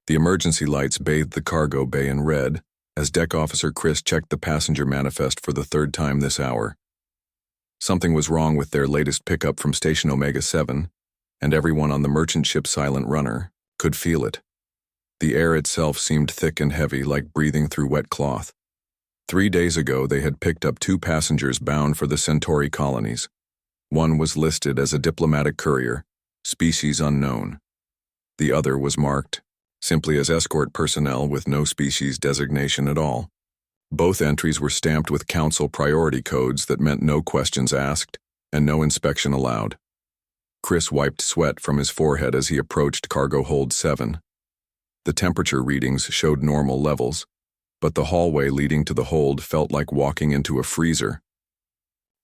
The emergency lights bathed the cargo bay in red as Deck Officer Chris checked the passenger manifest for the third time this hour. Something was wrong with their latest pickup from Station Omega 7, and everyone on the merchant ship Silent Runner could feel it. The air itself seemed thick and heavy, like breathing through wet cloth. 3 days ago, they had picked up 2 passengers bound for the Centauri colonies. One was listed as a diplomatic courier, species unknown. The other was marked simply as escort personnel with no species designation at all. Both entries were stamped with Council priority codes that meant no questions asked and no inspection allowed. Chris wiped sweat from his forehead as he approached Cargo Hold 7. The temperature readings showed normal levels, but the hallway leading to the hold felt like walking into a freezer.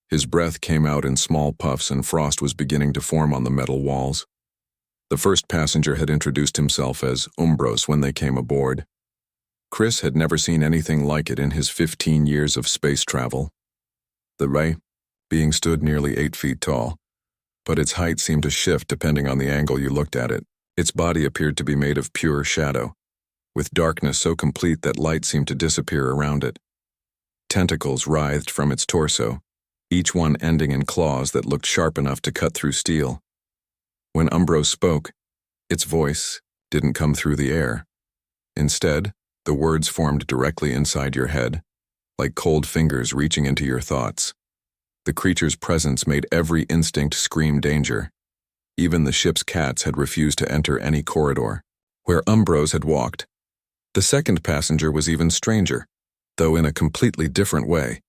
His breath came out in small puffs and frost was beginning to form on the metal walls. The first passenger had introduced himself as Umbros when they came aboard. Chris had never seen anything like it in his 15 years of space travel. The ray being stood nearly 8 feet tall, but its height seemed to shift depending on the angle you looked at it. Its body appeared to be made of pure shadow, with darkness so complete that light seemed to disappear around it. Tentacles writhed from its torso, each one ending in claws that looked sharp enough to cut through steel. When Umbros spoke, its voice didn't come through the air. Instead, the words formed directly inside your head, like cold fingers reaching into your thoughts. The creature's presence made every instinct scream danger. Even the ship's cats had refused to enter any corridor where Umbros had walked. The second passenger was even stranger, though in a completely different way.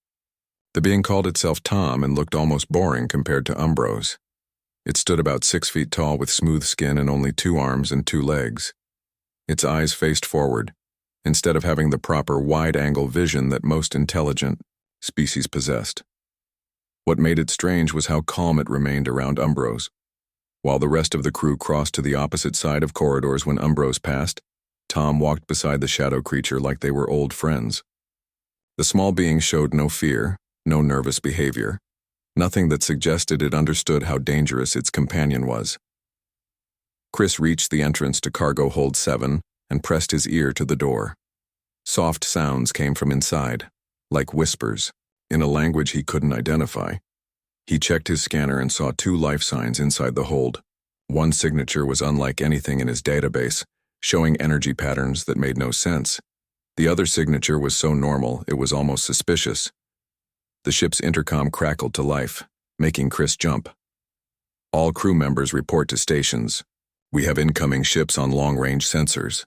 The being called itself Tom and looked almost boring compared to Umbros. It stood about 6 feet tall with smooth skin and only 2 arms and 2 legs. Its eyes faced forward, instead of having the proper wide-angle vision that most intelligent species possessed. What made it strange was how calm it remained around Umbros. While the rest of the crew crossed to the opposite side of corridors when Umbros passed, Tom walked beside the shadow creature like they were old friends. The small being showed no fear, no nervous behavior, nothing that suggested it understood how dangerous its companion was. Chris reached the entrance to Cargo Hold 7 and pressed his ear to the door. Soft sounds came from inside, like whispers, in a language he couldn't identify. He checked his scanner and saw 2 life signs inside the hold. One signature was unlike anything in his database, showing energy patterns that made no sense. The other signature was so normal it was almost suspicious. The ship's intercom crackled to life, making Chris jump. All crew members report to stations. We have incoming ships on long-range sensors.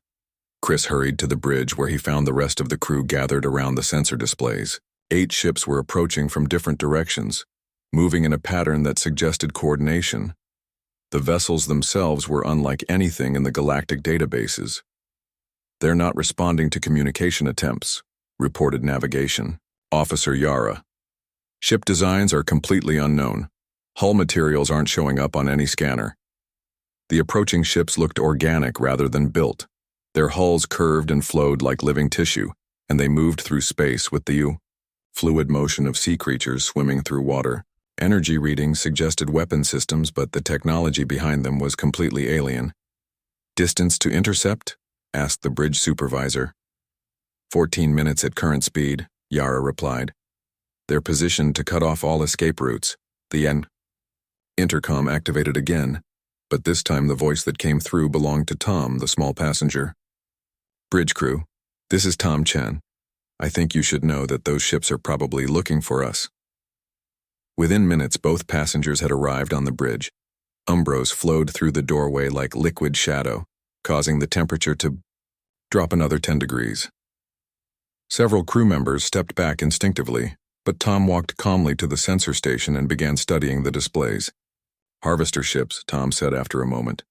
Chris hurried to the bridge where he found the rest of the crew gathered around the sensor displays. 8 ships were approaching from different directions, moving in a pattern that suggested coordination. The vessels themselves were unlike anything in the galactic databases. They're not responding to communication attempts, reported Navigation Officer Yara. Ship designs are completely unknown. Hull materials aren't showing up on any scanner. The approaching ships looked organic rather than built. Their hulls curved and flowed like living tissue, and they moved through space with the fluid motion of sea creatures swimming through water. Energy readings suggested weapon systems, but the technology behind them was completely alien. Distance to intercept? Asked the bridge supervisor. 14 minutes at current speed, Yara replied. They're positioned to cut off all escape routes. The intercom activated again, but this time the voice that came through belonged to Tom, the small passenger. Bridge crew, this is Tom Chen. I think you should know that those ships are probably looking for us. Within minutes, both passengers had arrived on the bridge. Umbros flowed through the doorway like liquid shadow, causing the temperature to drop another 10 degrees. Several crew members stepped back instinctively, but Tom walked calmly to the sensor station and began studying the displays. Harvester ships, Tom said after a moment.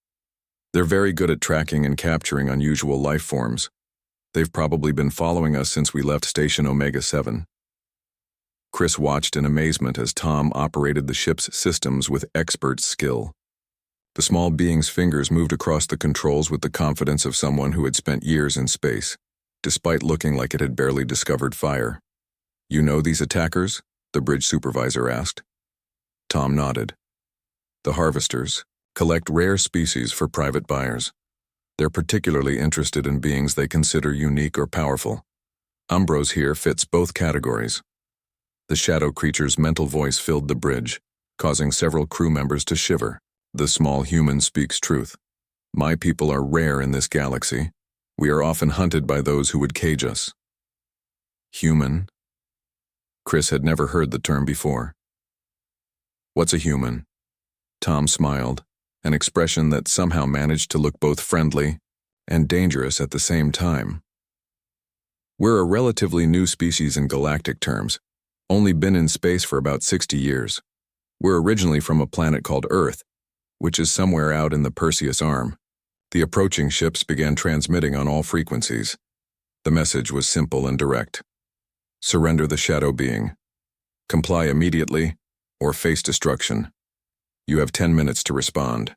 They're very good at tracking and capturing unusual life forms. They've probably been following us since we left Station Omega 7. Chris watched in amazement as Tom operated the ship's systems with expert skill. The small being's fingers moved across the controls with the confidence of someone who had spent years in space, despite looking like it had barely discovered fire. You know these attackers? The bridge supervisor asked. Tom nodded. The harvesters collect rare species for private buyers. They're particularly interested in beings they consider unique or powerful. Umbros here fits both categories. The shadow creature's mental voice filled the bridge, causing several crew members to shiver. The small human speaks truth. My people are rare in this galaxy. We are often hunted by those who would cage us. Human? Chris had never heard the term before. What's a human? Tom smiled, an expression that somehow managed to look both friendly and dangerous at the same time. We're a relatively new species in galactic terms, only been in space for about 60 years. We're originally from a planet called Earth, which is somewhere out in the Perseus Arm. The approaching ships began transmitting on all frequencies. The message was simple and direct. Surrender the shadow being. Comply immediately, or face destruction. You have 10 minutes to respond.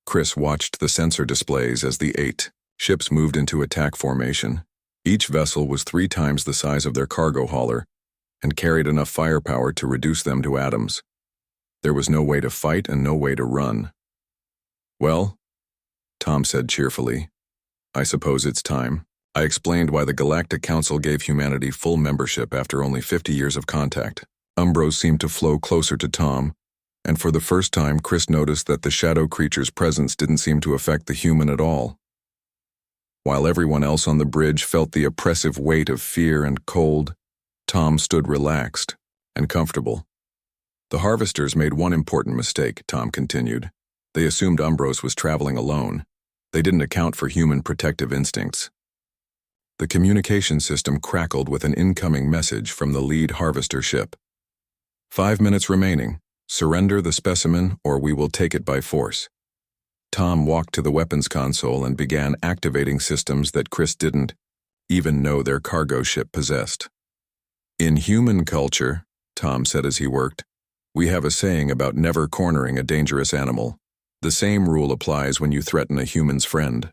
Chris watched the sensor displays as the 8 ships moved into attack formation. Each vessel was 3 times the size of their cargo hauler and carried enough firepower to reduce them to atoms. There was no way to fight and no way to run. Well, Tom said cheerfully, I suppose it's time. I explained why the Galactic Council gave humanity full membership after only 50 years of contact. Umbros seemed to flow closer to Tom, and for the first time Chris noticed that the shadow creature's presence didn't seem to affect the human at all. While everyone else on the bridge felt the oppressive weight of fear and cold, Tom stood relaxed and comfortable. The harvesters made one important mistake, Tom continued. They assumed Umbros was traveling alone. They didn't account for human protective instincts. The communication system crackled with an incoming message from the lead harvester ship. 5 minutes remaining. Surrender the specimen or we will take it by force. Tom walked to the weapons console and began activating systems that Chris didn't even know their cargo ship possessed. In human culture, Tom said as he worked, we have a saying about never cornering a dangerous animal. The same rule applies when you threaten a human's friend.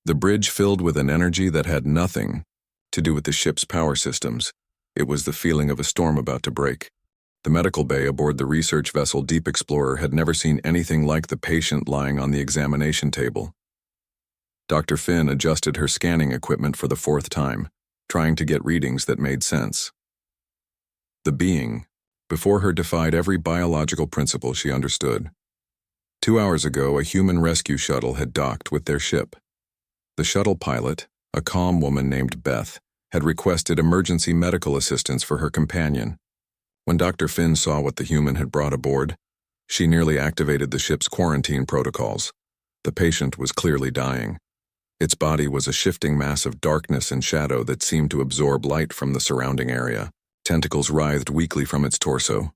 The bridge filled with an energy that had nothing to do with the ship's power systems. It was the feeling of a storm about to break. The medical bay aboard the research vessel Deep Explorer had never seen anything like the patient lying on the examination table. Dr. Finn adjusted her scanning equipment for the 4th time, trying to get readings that made sense. The being, before her, defied every biological principle she understood. 2 hours ago, a human rescue shuttle had docked with their ship. The shuttle pilot, a calm woman named Beth, had requested emergency medical assistance for her companion. When Dr. Finn saw what the human had brought aboard, she nearly activated the ship's quarantine protocols. The patient was clearly dying. Its body was a shifting mass of darkness and shadow that seemed to absorb light from the surrounding area. Tentacles writhed weakly from its torso,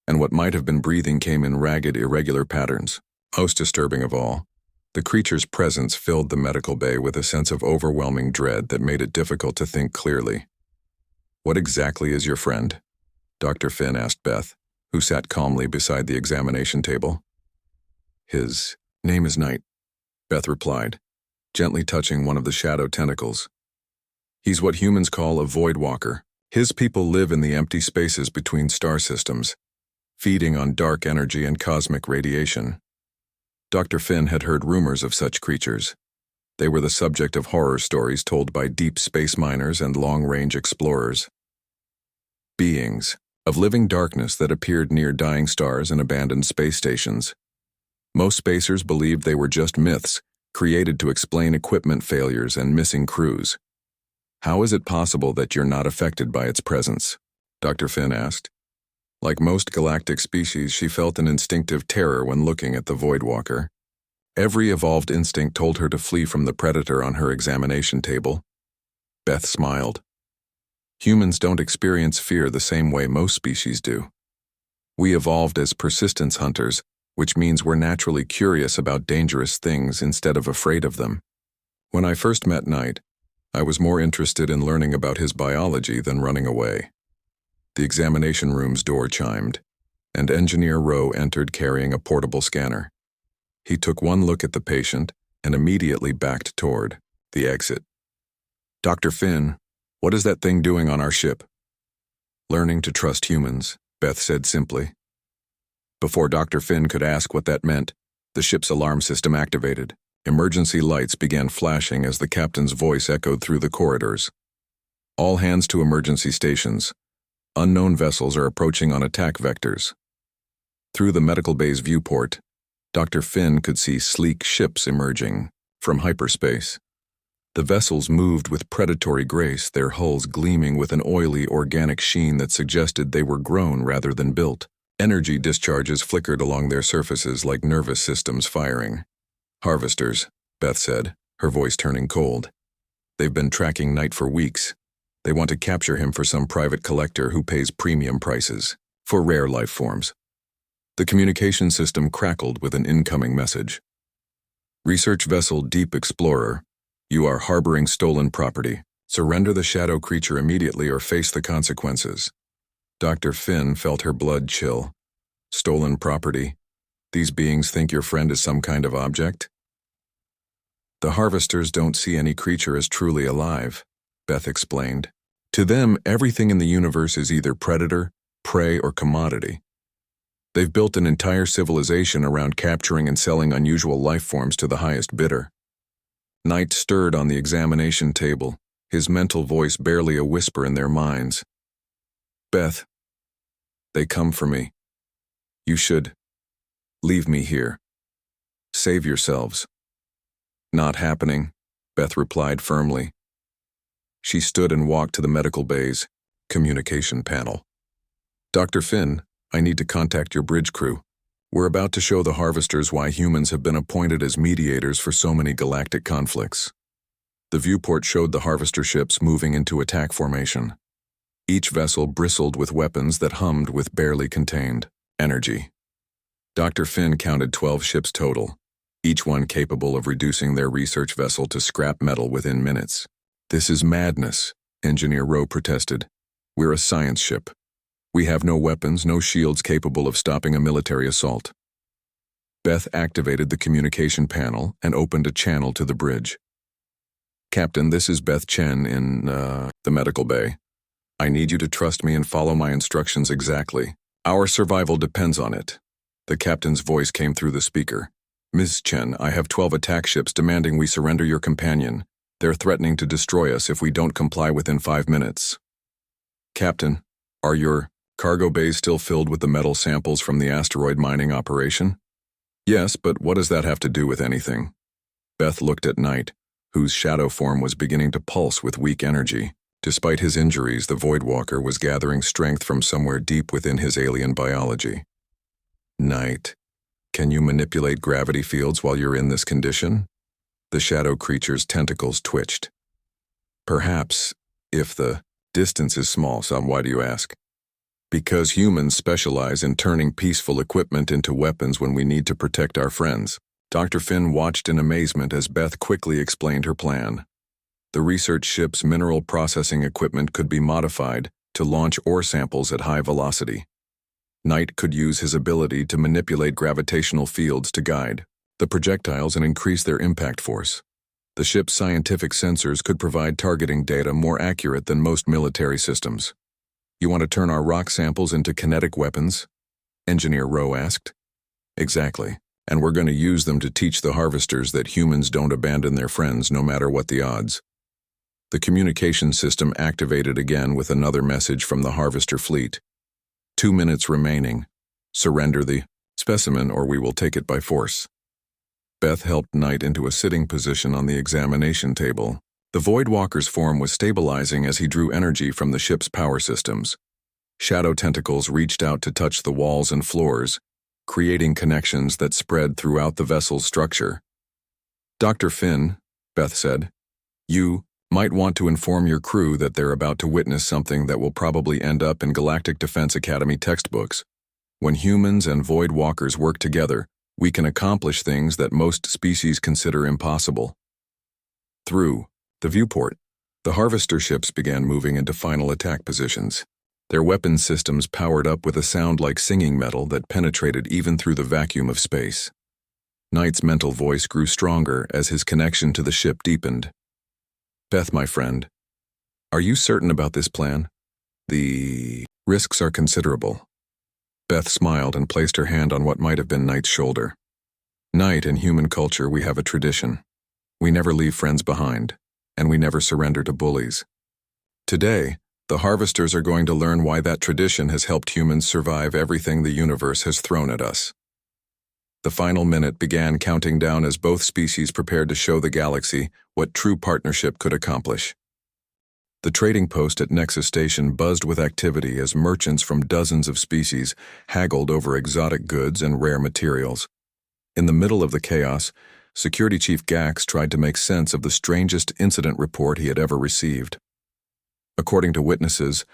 and what might have been breathing came in ragged, irregular patterns. Most disturbing of all, the creature's presence filled the medical bay with a sense of overwhelming dread that made it difficult to think clearly. What exactly is your friend? Dr. Finn asked Beth, who sat calmly beside the examination table. His name is Knight, Beth replied, gently touching one of the shadow tentacles. He's what humans call a void walker. His people live in the empty spaces between star systems, feeding on dark energy and cosmic radiation. Dr. Finn had heard rumors of such creatures. They were the subject of horror stories told by deep space miners and long-range explorers. Beings of living darkness that appeared near dying stars and abandoned space stations. Most spacers believed they were just myths, created to explain equipment failures and missing crews. How is it possible that you're not affected by its presence? Dr. Finn asked. Like most galactic species, she felt an instinctive terror when looking at the Void Walker. Every evolved instinct told her to flee from the predator on her examination table. Beth smiled. Humans don't experience fear the same way most species do. We evolved as persistence hunters, which means we're naturally curious about dangerous things instead of afraid of them. When I first met Knight, I was more interested in learning about his biology than running away. The examination room's door chimed, and Engineer Rowe entered carrying a portable scanner. He took one look at the patient and immediately backed toward the exit. Dr. Finn, what is that thing doing on our ship? Learning to trust humans, Beth said simply. Before Dr. Finn could ask what that meant, the ship's alarm system activated. Emergency lights began flashing as the captain's voice echoed through the corridors. All hands to emergency stations. Unknown vessels are approaching on attack vectors. Through the medical bay's viewport, Dr. Finn could see sleek ships emerging from hyperspace. The vessels moved with predatory grace, their hulls gleaming with an oily, organic sheen that suggested they were grown rather than built. Energy discharges flickered along their surfaces like nervous systems firing. Harvesters, Beth said, her voice turning cold. They've been tracking Knight for weeks. They want to capture him for some private collector who pays premium prices for rare life forms. The communication system crackled with an incoming message. Research vessel Deep Explorer, you are harboring stolen property. Surrender the shadow creature immediately or face the consequences. Dr. Finn felt her blood chill. Stolen property? These beings think your friend is some kind of object? The harvesters don't see any creature as truly alive, Beth explained. To them, everything in the universe is either predator, prey, or commodity. They've built an entire civilization around capturing and selling unusual life forms to the highest bidder. Knight stirred on the examination table, his mental voice barely a whisper in their minds. Beth, they come for me. You should leave me here. Save yourselves. Not happening, Beth replied firmly. She stood and walked to the medical bay's communication panel. Dr. Finn, I need to contact your bridge crew. We're about to show the harvesters why humans have been appointed as mediators for so many galactic conflicts. The viewport showed the harvester ships moving into attack formation. Each vessel bristled with weapons that hummed with barely contained energy. Dr. Finn counted 12 ships total, each one capable of reducing their research vessel to scrap metal within minutes. This is madness, Engineer Rowe protested. We're a science ship. We have no weapons, no shields capable of stopping a military assault. Beth activated the communication panel and opened a channel to the bridge. Captain, this is Beth Chen in, the medical bay. I need you to trust me and follow my instructions exactly. Our survival depends on it. The captain's voice came through the speaker. Ms. Chen, I have 12 attack ships demanding we surrender your companion. They're threatening to destroy us if we don't comply within 5 minutes. Captain, are your cargo bays still filled with the metal samples from the asteroid mining operation? Yes, but what does that have to do with anything? Beth looked at Knight, whose shadow form was beginning to pulse with weak energy. Despite his injuries, the Voidwalker was gathering strength from somewhere deep within his alien biology. Knight, can you manipulate gravity fields while you're in this condition? The shadow creature's tentacles twitched. Perhaps, if the distance is small, why do you ask? Because humans specialize in turning peaceful equipment into weapons when we need to protect our friends. Dr. Finn watched in amazement as Beth quickly explained her plan. The research ship's mineral processing equipment could be modified to launch ore samples at high velocity. Knight could use his ability to manipulate gravitational fields to guide the projectiles and increase their impact force. The ship's scientific sensors could provide targeting data more accurate than most military systems. You want to turn our rock samples into kinetic weapons? Engineer Rowe asked. Exactly, and we're going to use them to teach the harvesters that humans don't abandon their friends no matter what the odds. The communication system activated again with another message from the harvester fleet. 2 minutes remaining. Surrender the specimen or we will take it by force. Beth helped Knight into a sitting position on the examination table. The Voidwalker's form was stabilizing as he drew energy from the ship's power systems. Shadow tentacles reached out to touch the walls and floors, creating connections that spread throughout the vessel's structure. Dr. Finn, Beth said, you might want to inform your crew that they're about to witness something that will probably end up in Galactic Defense Academy textbooks. When humans and Voidwalkers work together, we can accomplish things that most species consider impossible. Through the viewport, the harvester ships began moving into final attack positions. Their weapon systems powered up with a sound like singing metal that penetrated even through the vacuum of space. Knight's mental voice grew stronger as his connection to the ship deepened. Beth, my friend, are you certain about this plan? The risks are considerable. Beth smiled and placed her hand on what might have been Knight's shoulder. Night, in human culture, we have a tradition. We never leave friends behind, and we never surrender to bullies. Today, the Harvesters are going to learn why that tradition has helped humans survive everything the universe has thrown at us. The final minute began counting down as both species prepared to show the galaxy what true partnership could accomplish. The trading post at Nexus Station buzzed with activity as merchants from dozens of species haggled over exotic goods and rare materials. In the middle of the chaos, Security Chief Gax tried to make sense of the strangest incident report he had ever received. According to witnesses,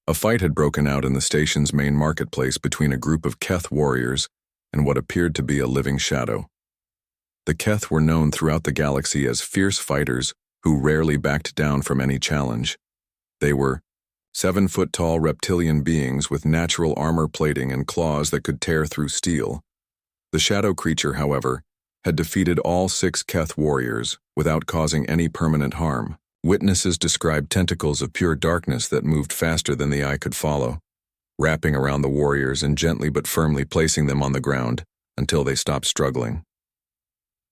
a fight had broken out in the station's main marketplace between a group of Keth warriors and what appeared to be a living shadow. The Keth were known throughout the galaxy as fierce fighters who rarely backed down from any challenge. They were 7-foot-tall reptilian beings with natural armor plating and claws that could tear through steel. The shadow creature, however, had defeated all 6 Keth warriors without causing any permanent harm. Witnesses described tentacles of pure darkness that moved faster than the eye could follow, wrapping around the warriors and gently but firmly placing them on the ground until they stopped struggling.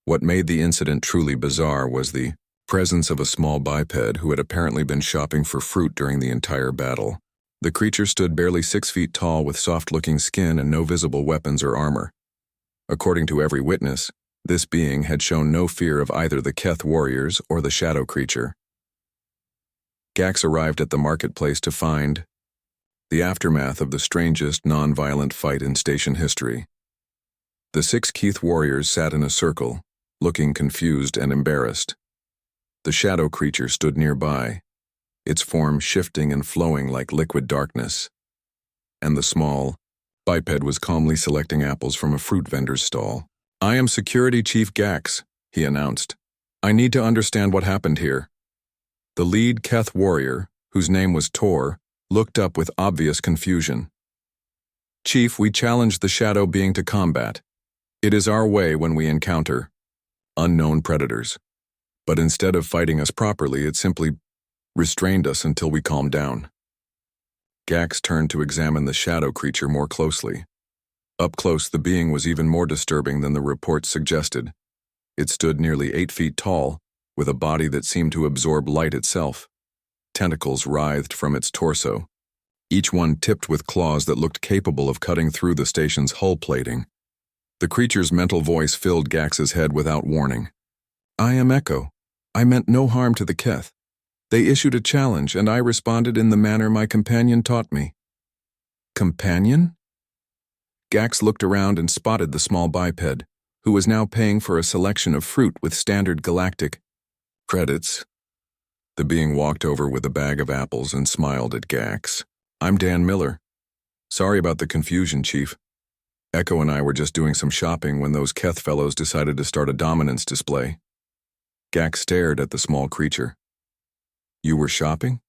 What made the incident truly bizarre was the presence of a small biped who had apparently been shopping for fruit during the entire battle. The creature stood barely 6 feet tall with soft-looking skin and no visible weapons or armor. According to every witness, this being had shown no fear of either the Keth warriors or the shadow creature. Gax arrived at the marketplace to find the aftermath of the strangest non-violent fight in station history. The 6 Keth warriors sat in a circle, looking confused and embarrassed. The shadow creature stood nearby, its form shifting and flowing like liquid darkness. And the small biped was calmly selecting apples from a fruit vendor's stall. "I am Security Chief Gax," he announced. "I need to understand what happened here." The lead Keth warrior, whose name was Tor, looked up with obvious confusion. "Chief, we challenged the shadow being to combat. It is our way when we encounter unknown predators. But instead of fighting us properly, it simply restrained us until we calmed down." Gax turned to examine the shadow creature more closely. Up close, the being was even more disturbing than the reports suggested. It stood nearly 8 feet tall, with a body that seemed to absorb light itself. Tentacles writhed from its torso, each one tipped with claws that looked capable of cutting through the station's hull plating. The creature's mental voice filled Gax's head without warning. "I am Echo. I meant no harm to the Keth. They issued a challenge, and I responded in the manner my companion taught me." "Companion?" Gax looked around and spotted the small biped, who was now paying for a selection of fruit with standard galactic credits. The being walked over with a bag of apples and smiled at Gax. "I'm Dan Miller. Sorry about the confusion, Chief. Echo and I were just doing some shopping when those Keth fellows decided to start a dominance display." Gax stared at the small creature. "You were shopping?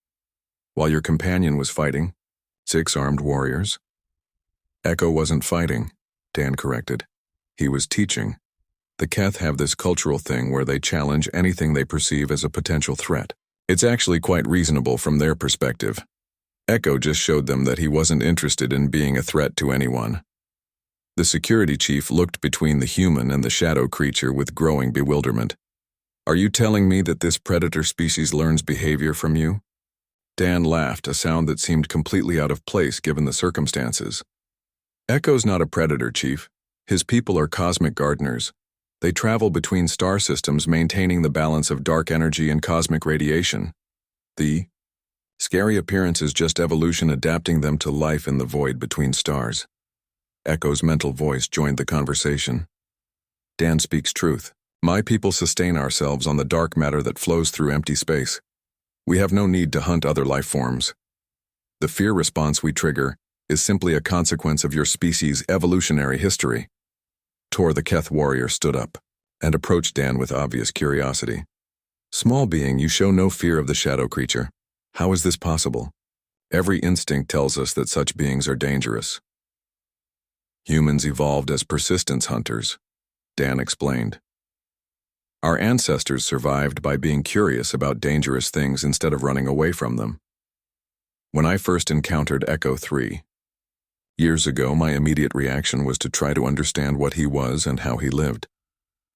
While your companion was fighting 6 armed warriors?" "Echo wasn't fighting," Dan corrected. "He was teaching. The Keth have this cultural thing where they challenge anything they perceive as a potential threat. It's actually quite reasonable from their perspective. Echo just showed them that he wasn't interested in being a threat to anyone." The security chief looked between the human and the shadow creature with growing bewilderment. "Are you telling me that this predator species learns behavior from you?" Dan laughed, a sound that seemed completely out of place given the circumstances. "Echo's not a predator, Chief. His people are cosmic gardeners. They travel between star systems maintaining the balance of dark energy and cosmic radiation. The scary appearance is just evolution adapting them to life in the void between stars." Echo's mental voice joined the conversation. "Dan speaks truth. My people sustain ourselves on the dark matter that flows through empty space. We have no need to hunt other life forms. The fear response we trigger is simply a consequence of your species' evolutionary history." Tor the Keth warrior stood up and approached Dan with obvious curiosity. "Small being, you show no fear of the shadow creature. How is this possible? Every instinct tells us that such beings are dangerous." "Humans evolved as persistence hunters," Dan explained. "Our ancestors survived by being curious about dangerous things instead of running away from them. When I first encountered Echo 3 years ago, my immediate reaction was to try to understand what he was and how he lived.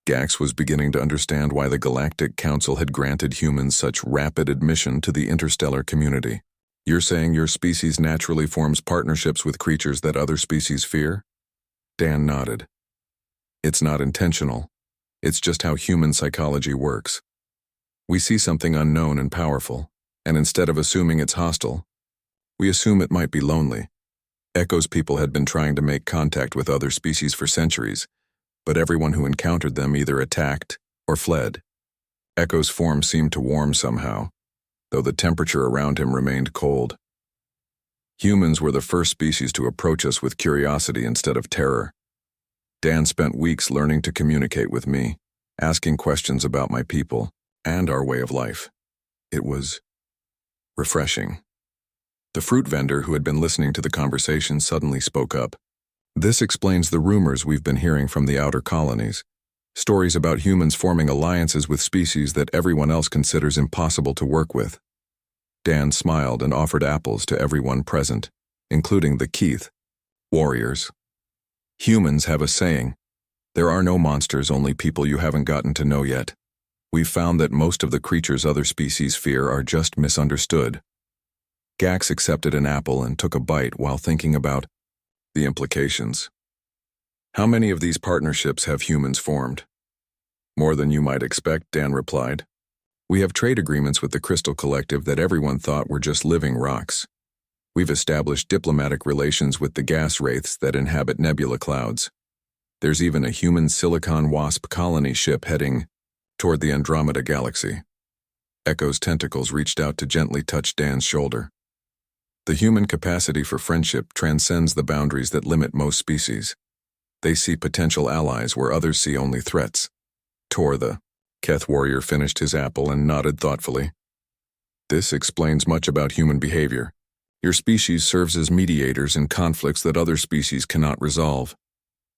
Gax was beginning to understand why the Galactic Council had granted humans such rapid admission to the interstellar community. You're saying your species naturally forms partnerships with creatures that other species fear? Dan nodded. It's not intentional. It's just how human psychology works. We see something unknown and powerful, and instead of assuming it's hostile, we assume it might be lonely. Echo's people had been trying to make contact with other species for centuries, but everyone who encountered them either attacked or fled. Echo's form seemed to warm somehow, though the temperature around him remained cold. Humans were the first species to approach us with curiosity instead of terror. Dan spent weeks learning to communicate with me, asking questions about my people and our way of life. It was refreshing. The fruit vendor who had been listening to the conversation suddenly spoke up. This explains the rumors we've been hearing from the outer colonies. Stories about humans forming alliances with species that everyone else considers impossible to work with. Dan smiled and offered apples to everyone present, including the Keith warriors. Humans have a saying, there are no monsters, only people you haven't gotten to know yet. We've found that most of the creatures other species fear are just misunderstood. Gax accepted an apple and took a bite while thinking about the implications. How many of these partnerships have humans formed? More than you might expect, Dan replied. We have trade agreements with the Crystal Collective that everyone thought were just living rocks. We've established diplomatic relations with the gas wraiths that inhabit nebula clouds. There's even a human silicon wasp colony ship heading toward the Andromeda Galaxy. Echo's tentacles reached out to gently touch Dan's shoulder. The human capacity for friendship transcends the boundaries that limit most species. They see potential allies where others see only threats. The Keth warrior finished his apple and nodded thoughtfully. This explains much about human behavior. Your species serves as mediators in conflicts that other species cannot resolve.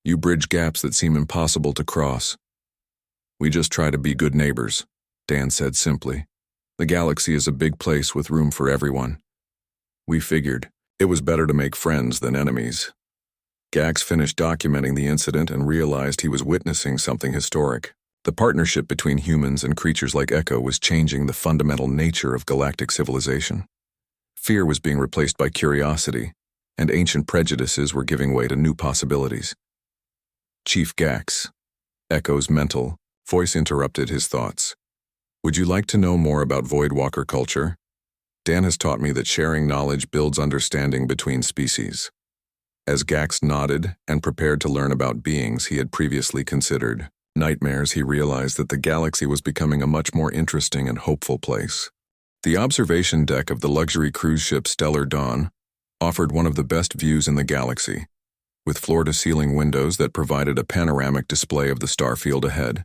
You bridge gaps that seem impossible to cross. We just try to be good neighbors, Dan said simply. The galaxy is a big place with room for everyone. We figured it was better to make friends than enemies. Gax finished documenting the incident and realized he was witnessing something historic. The partnership between humans and creatures like Echo was changing the fundamental nature of galactic civilization. Fear was being replaced by curiosity, and ancient prejudices were giving way to new possibilities. Chief Gax, Echo's mental voice interrupted his thoughts. Would you like to know more about Voidwalker culture? Dan has taught me that sharing knowledge builds understanding between species. As Gax nodded and prepared to learn about beings he had previously considered nightmares, he realized that the galaxy was becoming a much more interesting and hopeful place. The observation deck of the luxury cruise ship Stellar Dawn offered one of the best views in the galaxy, with floor-to-ceiling windows that provided a panoramic display of the starfield ahead.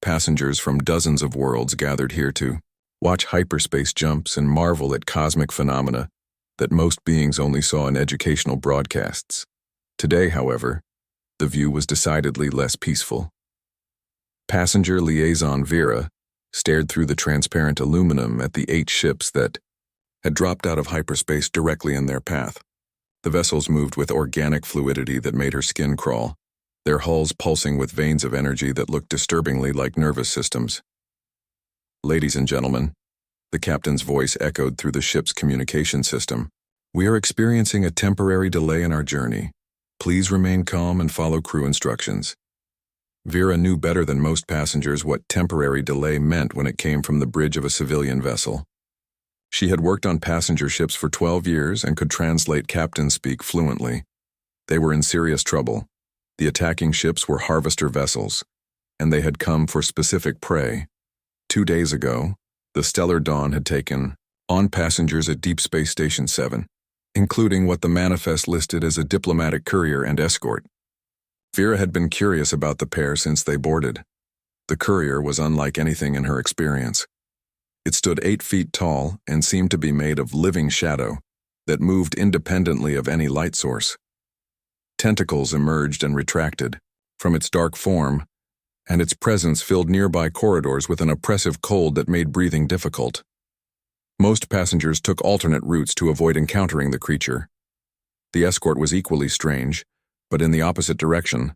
Passengers from dozens of worlds gathered here to watch hyperspace jumps and marvel at cosmic phenomena that most beings only saw in educational broadcasts. Today, however, the view was decidedly less peaceful. Passenger liaison Vera stared through the transparent aluminum at the 8 ships that had dropped out of hyperspace directly in their path. The vessels moved with organic fluidity that made her skin crawl, their hulls pulsing with veins of energy that looked disturbingly like nervous systems. Ladies and gentlemen, the captain's voice echoed through the ship's communication system. We are experiencing a temporary delay in our journey. Please remain calm and follow crew instructions. Vera knew better than most passengers what temporary delay meant when it came from the bridge of a civilian vessel. She had worked on passenger ships for 12 years and could translate captain speak fluently. They were in serious trouble. The attacking ships were harvester vessels, and they had come for specific prey. 2 days ago, the Stellar Dawn had taken on passengers at Deep Space Station 7, including what the manifest listed as a diplomatic courier and escort. Vera had been curious about the pair since they boarded. The courier was unlike anything in her experience. It stood 8 feet tall and seemed to be made of living shadow that moved independently of any light source. Tentacles emerged and retracted from its dark form, and its presence filled nearby corridors with an oppressive cold that made breathing difficult. Most passengers took alternate routes to avoid encountering the creature. The escort was equally strange, but in the opposite direction.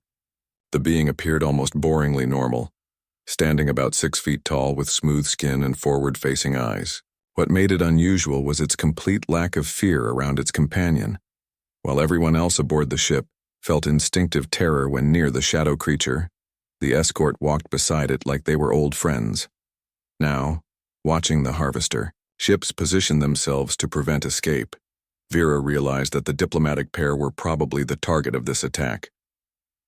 The being appeared almost boringly normal, standing about 6 feet tall with smooth skin and forward-facing eyes. What made it unusual was its complete lack of fear around its companion, while everyone else aboard the ship felt instinctive terror when near the shadow creature. The escort walked beside it like they were old friends. Now, watching the harvester, ships positioned themselves to prevent escape. Vera realized that the diplomatic pair were probably the target of this attack.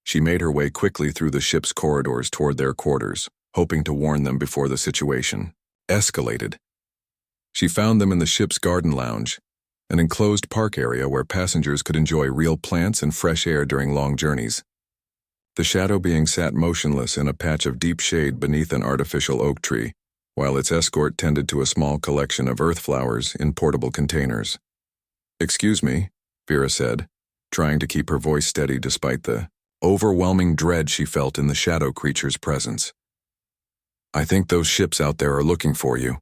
She made her way quickly through the ship's corridors toward their quarters, hoping to warn them before the situation escalated. She found them in the ship's garden lounge, an enclosed park area where passengers could enjoy real plants and fresh air during long journeys. The shadow being sat motionless in a patch of deep shade beneath an artificial oak tree, while its escort tended to a small collection of earth flowers in portable containers. "Excuse me," Vera said, trying to keep her voice steady despite the overwhelming dread she felt in the shadow creature's presence. "I think those ships out there are looking for you."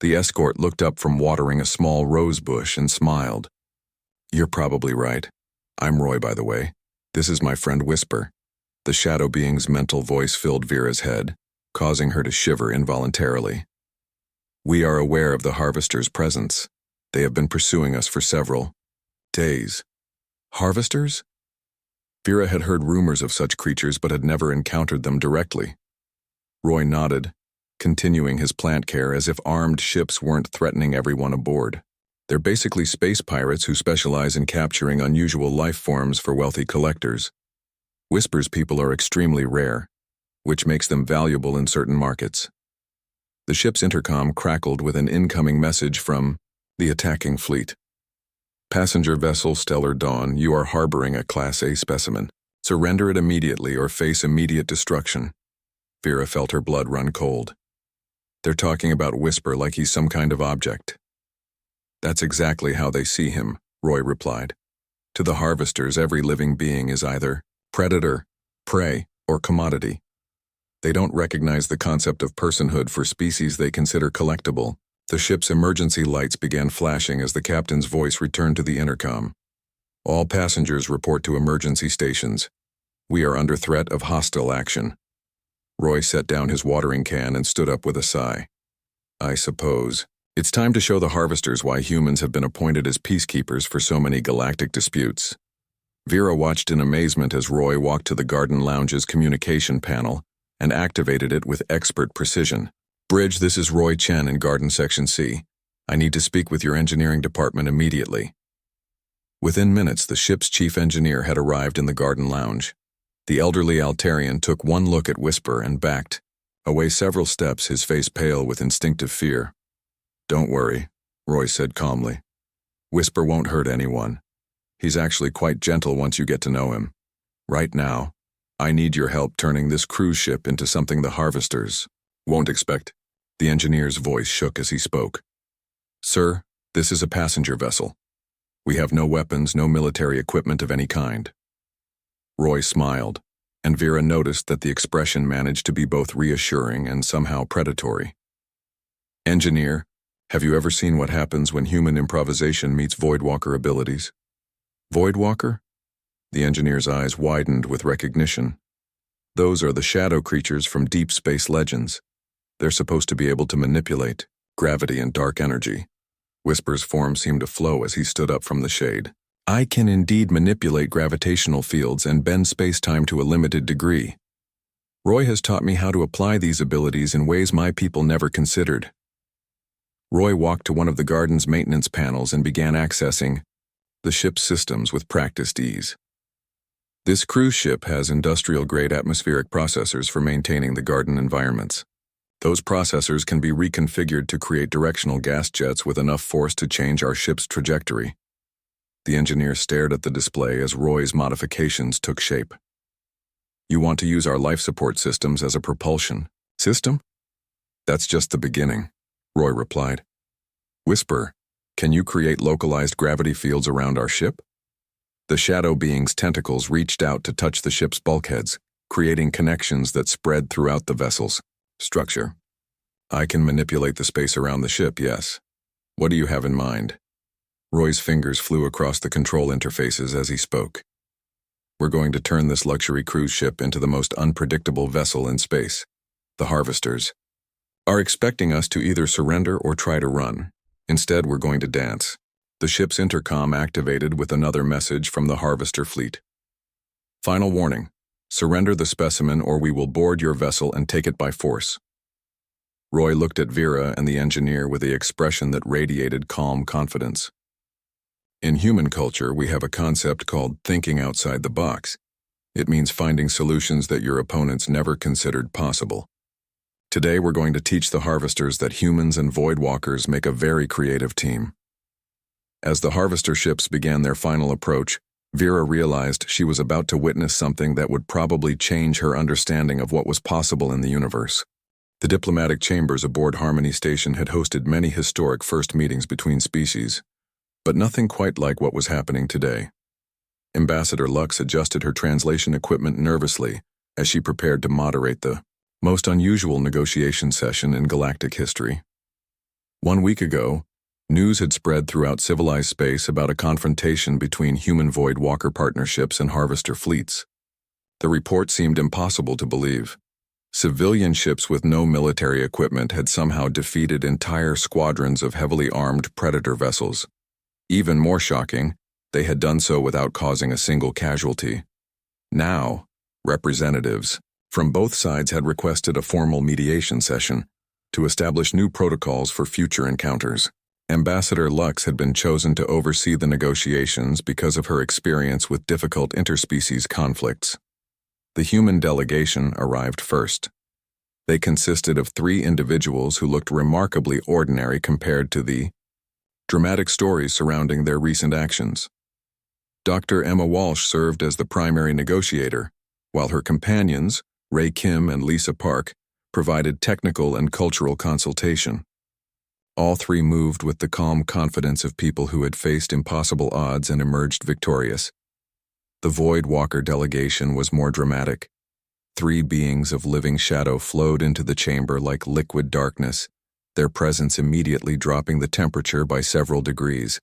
The escort looked up from watering a small rose bush and smiled. "You're probably right. I'm Roy, by the way. This is my friend Whisper." The shadow being's mental voice filled Vera's head, causing her to shiver involuntarily. "We are aware of the harvester's presence. They have been pursuing us for several days." Harvesters? Vera had heard rumors of such creatures but had never encountered them directly. Roy nodded, continuing his plant care as if armed ships weren't threatening everyone aboard. "They're basically space pirates who specialize in capturing unusual life forms for wealthy collectors. Whisper's people are extremely rare, which makes them valuable in certain markets." The ship's intercom crackled with an incoming message from the attacking fleet. "Passenger vessel Stellar Dawn, you are harboring a Class A specimen. Surrender it immediately or face immediate destruction." Vera felt her blood run cold. "They're talking about Whisper like he's some kind of object." "That's exactly how they see him," Roy replied. "To the harvesters, every living being is either predator, prey, or commodity. They don't recognize the concept of personhood for species they consider collectible." The ship's emergency lights began flashing as the captain's voice returned to the intercom. "All passengers report to emergency stations. We are under threat of hostile action." Roy set down his watering can and stood up with a sigh. "I suppose it's time to show the harvesters why humans have been appointed as peacekeepers for so many galactic disputes." Vera watched in amazement as Roy walked to the garden lounge's communication panel and activated it with expert precision. "Bridge, this is Roy Chen in Garden Section C. I need to speak with your engineering department immediately." Within minutes, the ship's chief engineer had arrived in the garden lounge. The elderly Altarian took one look at Whisper and backed away several steps, his face pale with instinctive fear. "Don't worry," Roy said calmly. "Whisper won't hurt anyone. He's actually quite gentle once you get to know him. Right now, I need your help turning this cruise ship into something the harvesters won't expect." The engineer's voice shook as he spoke. "Sir, this is a passenger vessel. We have no weapons, no military equipment of any kind." Roy smiled, and Vera noticed that the expression managed to be both reassuring and somehow predatory. "Engineer, have you ever seen what happens when human improvisation meets Voidwalker abilities?" "Voidwalker?" The engineer's eyes widened with recognition. "Those are the shadow creatures from Deep Space Legends. They're supposed to be able to manipulate gravity and dark energy." Whisper's form seemed to flow as he stood up from the shade. "I can indeed manipulate gravitational fields and bend space-time to a limited degree. Roy has taught me how to apply these abilities in ways my people never considered." Roy walked to one of the garden's maintenance panels and began accessing the ship's systems with practiced ease. "This cruise ship has industrial-grade atmospheric processors for maintaining the garden environments. Those processors can be reconfigured to create directional gas jets with enough force to change our ship's trajectory." The engineer stared at the display as Roy's modifications took shape. "You want to use our life support systems as a propulsion system?" "That's just the beginning," Roy replied. "Whisper, can you create localized gravity fields around our ship?" The shadow being's tentacles reached out to touch the ship's bulkheads, creating connections that spread throughout the vessel's structure. "I can manipulate the space around the ship, yes. What do you have in mind?" Roy's fingers flew across the control interfaces as he spoke. we're going to turn this luxury cruise ship into the most unpredictable vessel in space. The harvesters are expecting us to either surrender or try to run. Instead, we're going to dance. The ship's intercom activated with another message from the harvester fleet. Final warning: surrender the specimen or we will board your vessel and take it by force. Roy looked at Vera and the engineer with the expression that radiated calm confidence. In human culture, we have a concept called thinking outside the box. It means finding solutions that your opponents never considered possible. Today, we're going to teach the harvesters that humans and voidwalkers make a very creative team. As the harvester ships began their final approach, Vera realized she was about to witness something that would probably change her understanding of what was possible in the universe. The diplomatic chambers aboard Harmony Station had hosted many historic first meetings between species, but nothing quite like what was happening today. Ambassador Lux adjusted her translation equipment nervously as she prepared to moderate the most unusual negotiation session in galactic history. 1 week ago, news had spread throughout civilized space about a confrontation between human void walker partnerships and harvester fleets. The report seemed impossible to believe. Civilian ships with no military equipment had somehow defeated entire squadrons of heavily armed predator vessels. Even more shocking, they had done so without causing a single casualty. Now, representatives from both sides had requested a formal mediation session to establish new protocols for future encounters. Ambassador Lux had been chosen to oversee the negotiations because of her experience with difficult interspecies conflicts. The human delegation arrived first. They consisted of 3 individuals who looked remarkably ordinary compared to the dramatic stories surrounding their recent actions. Dr. Emma Walsh served as the primary negotiator, while her companions, Ray Kim and Lisa Park, provided technical and cultural consultation. All 3 moved with the calm confidence of people who had faced impossible odds and emerged victorious. The Void Walker delegation was more dramatic. 3 beings of living shadow flowed into the chamber like liquid darkness, their presence immediately dropping the temperature by several degrees.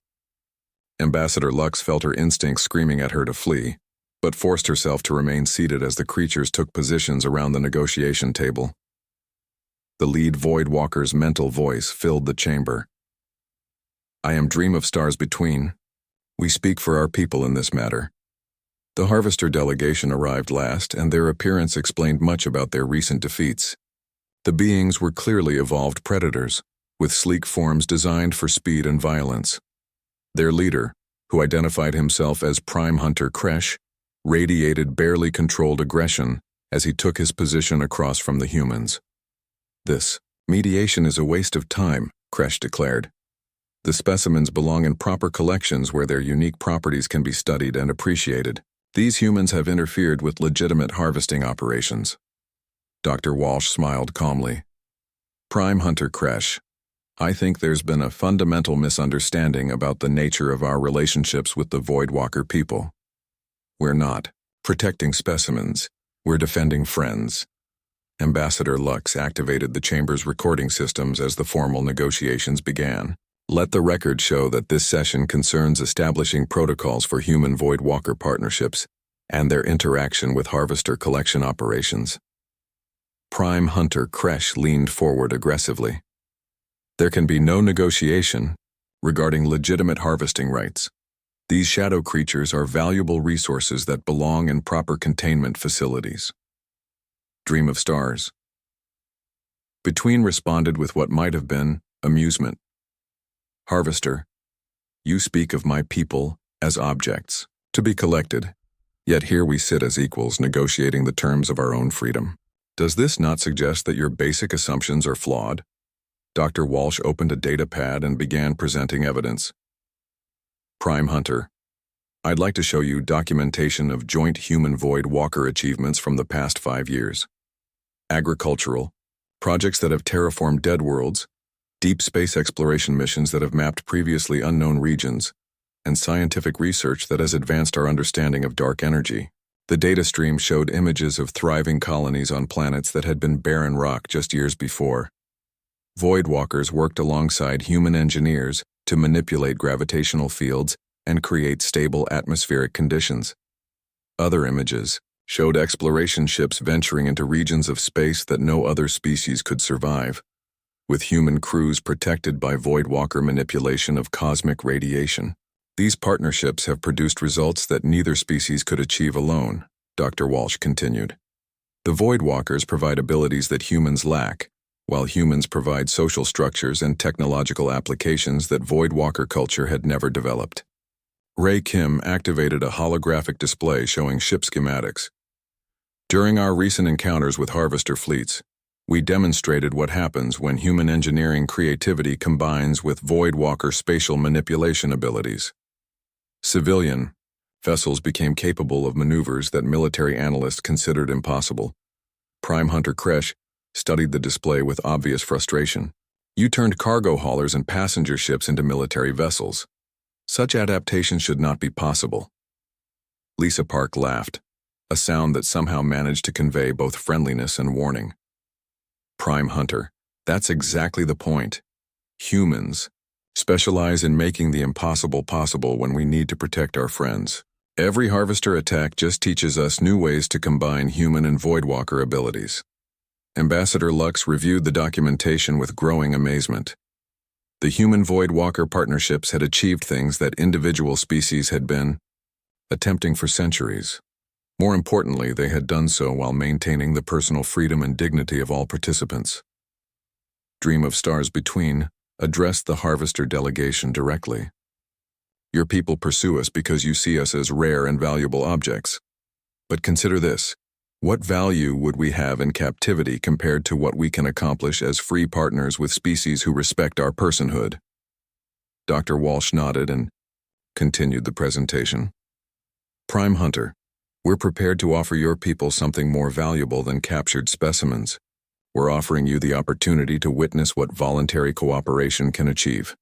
Ambassador Lux felt her instincts screaming at her to flee, but forced herself to remain seated as the creatures took positions around the negotiation table. The lead Void Walker's mental voice filled the chamber. "I am Dream of Stars Between. We speak for our people in this matter." The Harvester delegation arrived last, and their appearance explained much about their recent defeats. The beings were clearly evolved predators, with sleek forms designed for speed and violence. Their leader, who identified himself as Prime Hunter Kresh, radiated barely controlled aggression as he took his position across from the humans. "This mediation is a waste of time," Kresh declared. "The specimens belong in proper collections where their unique properties can be studied and appreciated. These humans have interfered with legitimate harvesting operations." Dr. Walsh smiled calmly. "Prime Hunter Kresh, I think there's been a fundamental misunderstanding about the nature of our relationships with the Voidwalker people. We're not protecting specimens, we're defending friends." Ambassador Lux activated the chamber's recording systems as the formal negotiations began. "Let the record show that this session concerns establishing protocols for human Voidwalker partnerships and their interaction with harvester collection operations." Prime Hunter Kresh leaned forward aggressively. "There can be no negotiation regarding legitimate harvesting rights. These shadow creatures are valuable resources that belong in proper containment facilities." Dream of Stars. Between responded with what might have been amusement. "Harvester, you speak of my people as objects, to be collected, yet here we sit as equals negotiating the terms of our own freedom. Does this not suggest that your basic assumptions are flawed?" Dr. Walsh opened a data pad and began presenting evidence. "Prime Hunter, I'd like to show you documentation of joint human Void Walker achievements from the past 5 years. Agricultural, projects that have terraformed dead worlds, deep space exploration missions that have mapped previously unknown regions, and scientific research that has advanced our understanding of dark energy." The data stream showed images of thriving colonies on planets that had been barren rock just years before. Voidwalkers worked alongside human engineers to manipulate gravitational fields and create stable atmospheric conditions. Other images showed exploration ships venturing into regions of space that no other species could survive, with human crews protected by Voidwalker manipulation of cosmic radiation. These partnerships have produced results that neither species could achieve alone, Dr. Walsh continued. The Voidwalkers provide abilities that humans lack, while humans provide social structures and technological applications that Voidwalker culture had never developed. Ray Kim activated a holographic display showing ship schematics. During our recent encounters with harvester fleets, we demonstrated what happens when human engineering creativity combines with Voidwalker spatial manipulation abilities. Civilian vessels became capable of maneuvers that military analysts considered impossible. Prime Hunter Kresh studied the display with obvious frustration. You turned cargo haulers and passenger ships into military vessels. Such adaptation should not be possible. Lisa Park laughed, a sound that somehow managed to convey both friendliness and warning. Prime Hunter, that's exactly the point. Humans specialize in making the impossible possible when we need to protect our friends. Every harvester attack just teaches us new ways to combine human and Voidwalker abilities. Ambassador Lux reviewed the documentation with growing amazement. The human-Voidwalker partnerships had achieved things that individual species had been attempting for centuries. More importantly, they had done so while maintaining the personal freedom and dignity of all participants. Dream of Stars Between addressed the harvester delegation directly. Your people pursue us because you see us as rare and valuable objects. But consider this. What value would we have in captivity compared to what we can accomplish as free partners with species who respect our personhood? Dr. Walsh nodded and continued the presentation. Prime Hunter, we're prepared to offer your people something more valuable than captured specimens. We're offering you the opportunity to witness what voluntary cooperation can achieve.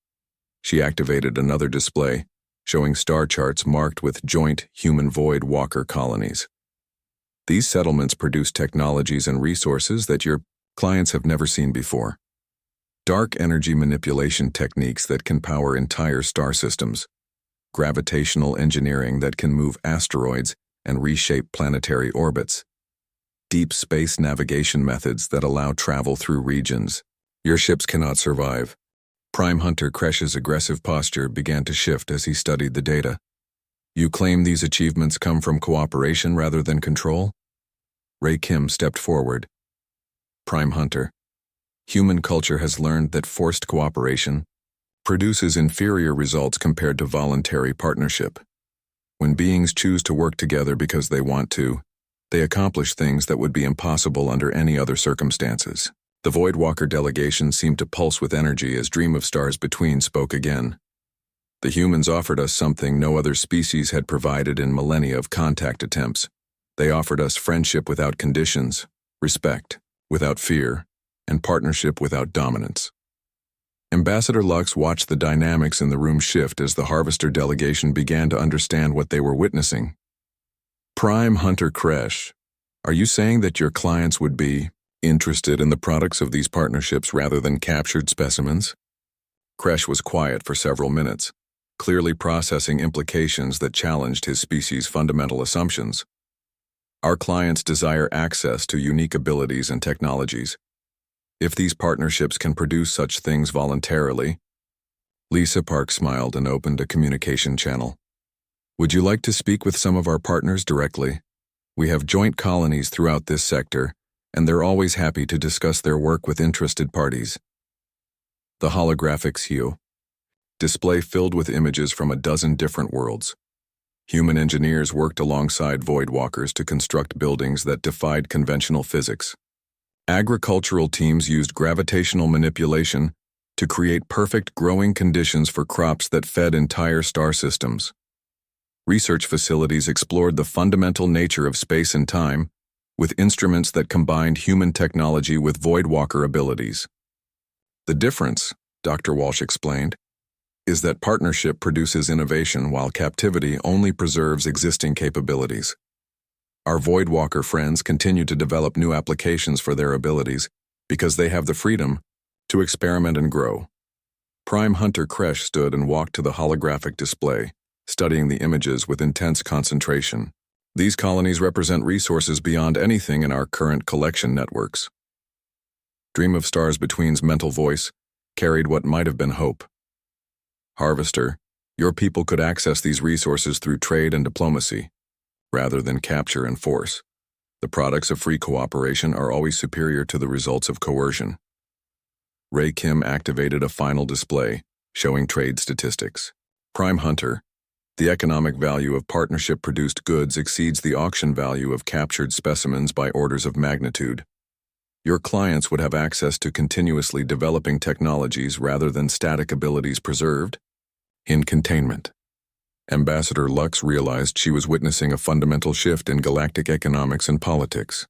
She activated another display, showing star charts marked with joint human-Voidwalker colonies. These settlements produce technologies and resources that your clients have never seen before. Dark energy manipulation techniques that can power entire star systems, gravitational engineering that can move asteroids and reshape planetary orbits, deep space navigation methods that allow travel through regions your ships cannot survive. Prime Hunter Kresh's aggressive posture began to shift as he studied the data. You claim these achievements come from cooperation rather than control? Ray Kim stepped forward. Prime Hunter, human culture has learned that forced cooperation produces inferior results compared to voluntary partnership. When beings choose to work together because they want to, they accomplish things that would be impossible under any other circumstances. The Voidwalker delegation seemed to pulse with energy as Dream of Stars Between spoke again. The humans offered us something no other species had provided in millennia of contact attempts. They offered us friendship without conditions, respect without fear, and partnership without dominance. Ambassador Lux watched the dynamics in the room shift as the Harvester delegation began to understand what they were witnessing. Prime Hunter Kresh, are you saying that your clients would be interested in the products of these partnerships rather than captured specimens? Kresh was quiet for several minutes, clearly processing implications that challenged his species' fundamental assumptions. Our clients desire access to unique abilities and technologies. If these partnerships can produce such things voluntarily, Lisa Park smiled and opened a communication channel. Would you like to speak with some of our partners directly? We have joint colonies throughout this sector, and they're always happy to discuss their work with interested parties. The holographics hue display filled with images from a dozen different worlds. Human engineers worked alongside Voidwalkers to construct buildings that defied conventional physics. Agricultural teams used gravitational manipulation to create perfect growing conditions for crops that fed entire star systems. Research facilities explored the fundamental nature of space and time with instruments that combined human technology with Voidwalker abilities. The difference, Dr. Walsh explained, is that partnership produces innovation while captivity only preserves existing capabilities. Our Voidwalker friends continue to develop new applications for their abilities because they have the freedom to experiment and grow. Prime Hunter Kresh stood and walked to the holographic display, studying the images with intense concentration. These colonies represent resources beyond anything in our current collection networks. Dream of Stars Between's mental voice carried what might have been hope. Harvester, your people could access these resources through trade and diplomacy, rather than capture and force. The products of free cooperation are always superior to the results of coercion. Ray Kim activated a final display, showing trade statistics. Prime Hunter, the economic value of partnership-produced goods exceeds the auction value of captured specimens by orders of magnitude. Your clients would have access to continuously developing technologies rather than static abilities preserved in containment. Ambassador Lux realized she was witnessing a fundamental shift in galactic economics and politics.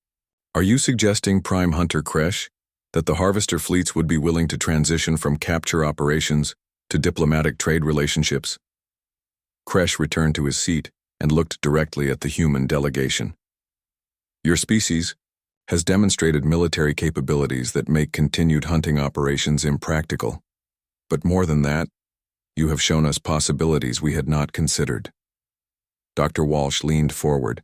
Are you suggesting, Prime Hunter Kresh, that the Harvester fleets would be willing to transition from capture operations to diplomatic trade relationships? Kresh returned to his seat and looked directly at the human delegation. Your species has demonstrated military capabilities that make continued hunting operations impractical. But more than that, you have shown us possibilities we had not considered. Dr. Walsh leaned forward.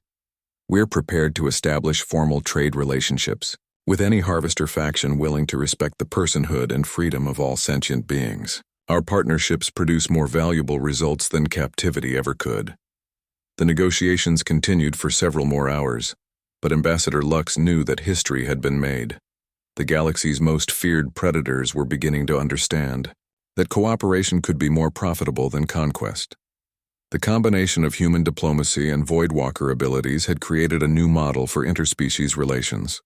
We're prepared to establish formal trade relationships with any Harvester faction willing to respect the personhood and freedom of all sentient beings. Our partnerships produce more valuable results than captivity ever could. The negotiations continued for several more hours, but Ambassador Lux knew that history had been made. The galaxy's most feared predators were beginning to understand that cooperation could be more profitable than conquest. The combination of human diplomacy and Voidwalker abilities had created a new model for interspecies relations.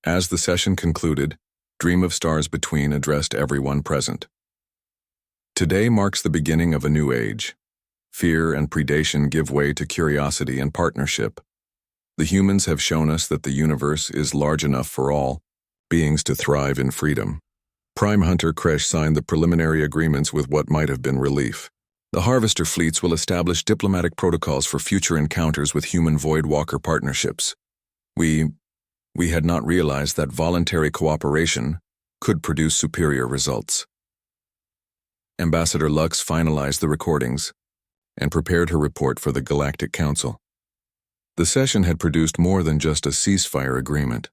As the session concluded, Dream of Stars Between addressed everyone present. Today marks the beginning of a new age. Fear and predation give way to curiosity and partnership. The humans have shown us that the universe is large enough for all beings to thrive in freedom. Prime Hunter Kresh signed the preliminary agreements with what might have been relief. The Harvester fleets will establish diplomatic protocols for future encounters with human Voidwalker partnerships. We had not realized that voluntary cooperation could produce superior results. Ambassador Lux finalized the recordings and prepared her report for the Galactic Council. The session had produced more than just a ceasefire agreement.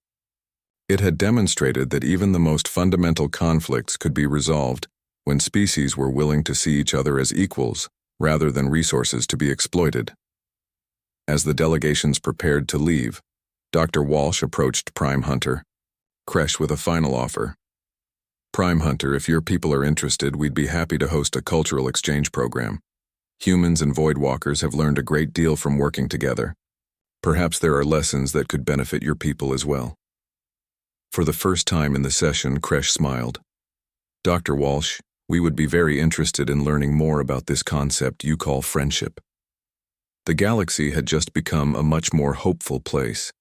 It had demonstrated that even the most fundamental conflicts could be resolved when species were willing to see each other as equals rather than resources to be exploited. As the delegations prepared to leave, Dr. Walsh approached Prime Hunter Kresh with a final offer. Prime Hunter, if your people are interested, we'd be happy to host a cultural exchange program. Humans and Voidwalkers have learned a great deal from working together. Perhaps there are lessons that could benefit your people as well. For the first time in the session, Kresh smiled. Dr. Walsh, we would be very interested in learning more about this concept you call friendship. The galaxy had just become a much more hopeful place.